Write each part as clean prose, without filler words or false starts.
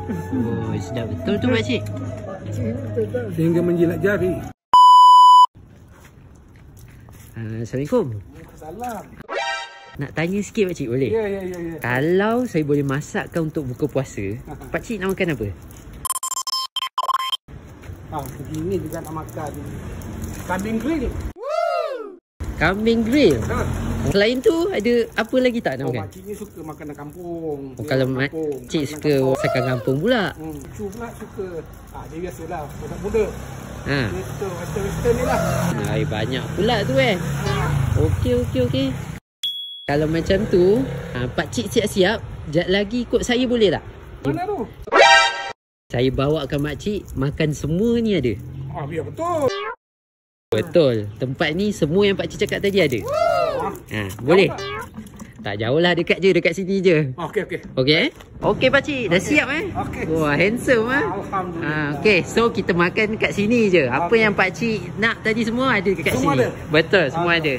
Oh, sedap betul tu pakcik. Sehingga menjilat jari. Assalamualaikum. Salam. Nak tanya sikit pakcik boleh? Ya. Kalau saya boleh masakkan untuk buka puasa, pakcik nak makan apa? Begini juga nak makan kambing grill. Kambing grill. Selain tu ada apa lagi tak nak makan? Makcik ni suka makanan kampung. Kalau makcik suka masakan kampung pula. Cucu pula suka. Dia biasalah budak-budak. Betul, western ni lah. Banyak pula tu Okey. Kalau macam tu, pakcik siap-siap, jap lagi ikut saya boleh tak? Mana tu? Saya bawakan makcik makan semua ni ada. Biar betul. Betul. Tempat ni semua yang pakcik cakap tadi ada. Boleh? Tak jauh lah, dekat sini je. Okey? Okey pakcik, dah siap Okey. Wah, handsome Alhamdulillah. Okey, so kita makan kat sini je. Apa yang pakcik nak tadi semua ada dekat Semua sini. ada? Betul, semua ada.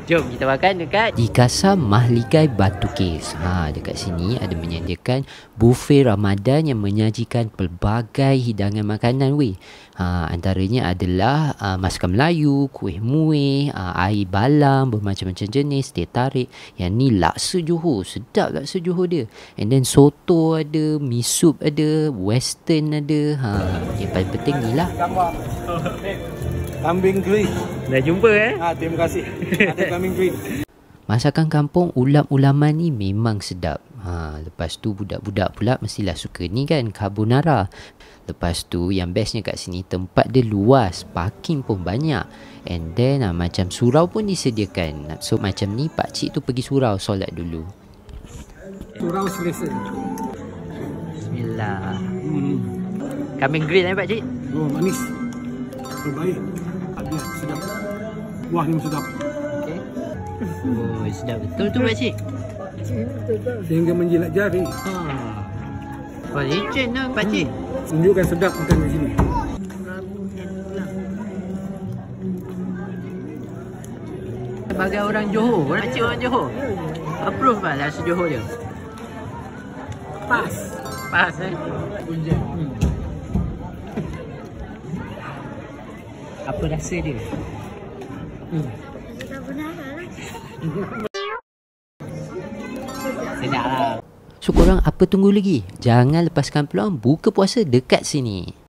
Jom kita makan dekat di Kasar Mahligai Batu Kes. Dekat sini ada menyediakan buffet Ramadan yang menyajikan pelbagai hidangan makanan antaranya adalah masakan Melayu, kuih muih, air balam bermacam-macam jenis, teh tarik. Yang ni laksa Johor, sedap laksa Johor dia. And then soto ada, mi soup ada, western ada. Yang paling penting ni lah. Kambing grill. Dah jumpa Terima kasih. Ada kambing grill. Masakan kampung ulam-ulaman ni memang sedap. Lepas tu budak-budak pula mestilah suka ni kan, carbonara. Lepas tu yang bestnya kat sini tempat dia luas, parking pun banyak. And then macam surau pun disediakan. So macam ni pakcik tu pergi surau solat dulu. Surau selesa. Bismillah. Kambing grill pakcik? Manis. Terbaik. Sedap. Buah ni sedap. Okey. Oh, sedap betul tu pakcik. Sehingga menjilat jari. Wah, leceh lah pakcik. Tunjukkan sedap makan di sini. Sebagai orang Johor, pakcik orang Johor, approve lah rasa Johor dia? Pas. Apa rasa dia? Sedap lah. So korang apa tunggu lagi? Jangan lepaskan peluang buka puasa dekat sini.